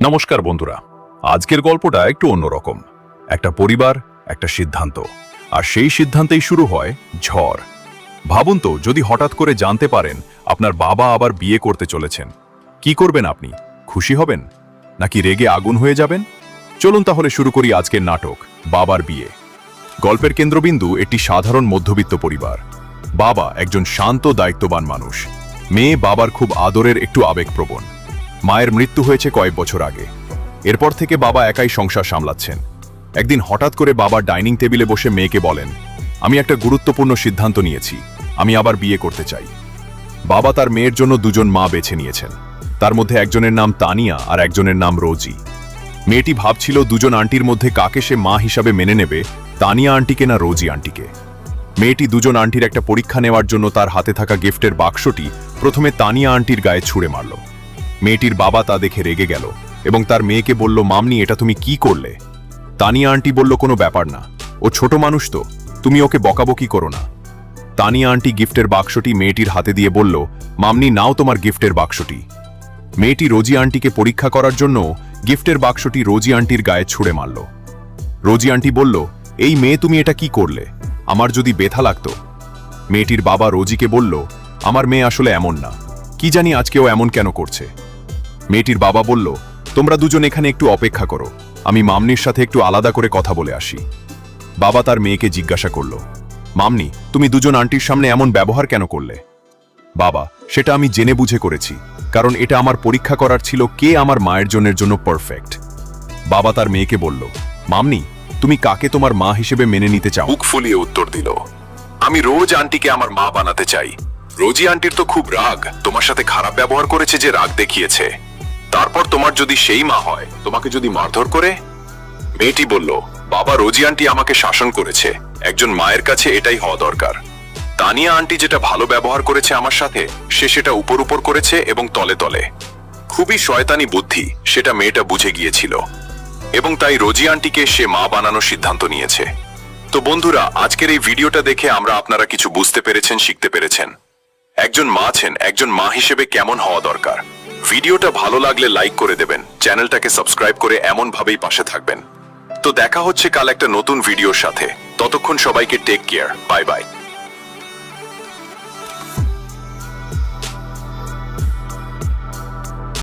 নমস্কার বন্ধুরা, আজকের গল্পটা একটু অন্যরকম। একটা পরিবার, একটা সিদ্ধান্ত, আর সেই সিদ্ধান্তেই শুরু হয় ঝড়। ভাবুন তো, যদি হঠাৎ করে জানতে পারেন আপনার বাবা আবার বিয়ে করতে চলেছেন, কি করবেন আপনি? খুশি হবেন নাকি রেগে আগুন হয়ে যাবেন? চলুন তাহলে শুরু করি আজকের নাটক বাবার বিয়ে। গল্পের কেন্দ্রবিন্দু একটি সাধারণ মধ্যবিত্ত পরিবার। বাবা একজন শান্ত দায়িত্ববান মানুষ, মেয়ে বাবার খুব আদরের, একটু আবেগপ্রবণ। মায়ের মৃত্যু হয়েছে কয়েক বছর আগে। এরপর থেকে বাবা একাই সংসার সামলাচ্ছেন। একদিন হঠাৎ করে বাবা ডাইনিং টেবিলে বসে মেয়েকে বলেন, আমি একটা গুরুত্বপূর্ণ সিদ্ধান্ত নিয়েছি, আমি আবার বিয়ে করতে চাই। বাবা তার মেয়ের জন্য দুজন মা বেছে নিয়েছেন। তার মধ্যে একজনের নাম তানিয়া আর একজনের নাম রোজি। মেয়েটি ভাবছিল দুজন আন্টির মধ্যে কাকে সে মা হিসাবে মেনে নেবে, তানিয়া আন্টিকে না রোজি আন্টিকে। মেয়েটি দুজন আন্টির একটা পরীক্ষা নেওয়ার জন্য তার হাতে থাকা গিফটের বাক্সটি প্রথমে তানিয়া আন্টির গায়ে ছুঁড়ে মারল। মেয়েটির বাবা তা দেখে রেগে গেল এবং তার মেয়েকে বলল, মামনি, এটা তুমি কি করলে? তানিয়া আন্টি বলল, কোনো ব্যাপার না, ও ছোট মানুষ তো, তুমি ওকে বকাবকি করো না। তানিয়া আন্টি গিফটের বাক্সটি মেয়েটির হাতে দিয়ে বলল, মামনি, নাও তোমার গিফটের বাক্সটি। মেয়েটি রোজি আন্টিকে পরীক্ষা করার জন্য গিফটের বাক্সটি রোজি আন্টির গায়ে ছুঁড়ে মারল। রোজি আন্টি বলল, এই মেয়ে, তুমি এটা কি করলে? আমার যদি ব্যথা লাগতো। মেয়েটির বাবা রোজিকে বলল, আমার মেয়ে আসলে এমন না, কি জানি আজকেও এমন কেন করছে। মেয়েটির বাবা বলল, তোমরা দুজন এখানে একটু অপেক্ষা করো, আমি মামনির সাথে একটু আলাদা করে কথা বলে আসি। বাবা তার মেয়েকে জিজ্ঞাসা করল, মামনি, তুমি দুজন আন্টির সামনে এমন ব্যবহার কেন করলে? বাবা, সেটা আমি জেনে বুঝে করেছি, কারণ এটা আমার পরীক্ষা করার ছিল কে আমার মায়ের জন্য পারফেক্ট। বাবা তার মেয়েকে বলল, মামনি, তুমি কাকে তোমার মা হিসেবে মেনে নিতে চাও? বুক ফুলিয়ে উত্তর দিল, আমি রোজ আন্টিকে আমার মা বানাতে চাই। রোজি আন্টির তো খুব রাগ, তোমার সাথে খারাপ ব্যবহার করেছে, যে রাগ দেখিয়েছে। তারপর তোমার যদি সেই মা হয়, তোমাকে যদি মারধর করে? মেয়েটি বলল, বাবা, রোজি আন্টি আমাকে শাসন করেছে, একজন মায়ের কাছে এটাই হওয়া দরকার। তানিয়া আন্টি যেটা ভালো ব্যবহার করেছে আমার সাথে, সে সেটা উপর উপর করেছে এবং তলে তলে। খুবই শয়তানি বুদ্ধি, সেটা মেয়েটা বুঝে গিয়েছিল, এবং তাই রোজি আন্টিকে সে মা বানানোর সিদ্ধান্ত নিয়েছে। তো বন্ধুরা, আজকের এই ভিডিওটা দেখে আপনারা কিছু বুঝতে পেরেছেন, শিখতে পেরেছেন। একজন মা আছেন, একজন মা হিসেবে কেমন হওয়া দরকার। ভিডিওটা ভালো লাগলে লাইক করে দেবেন, চ্যানেলটাকে সাবস্ক্রাইব করে এমন ভাবেই পাশে থাকবেন। তো দেখা হচ্ছে কাল একটা নতুন ভিডিওর সাথে। ততক্ষণ সবাইকে টেক কেয়ার, বাই বাই।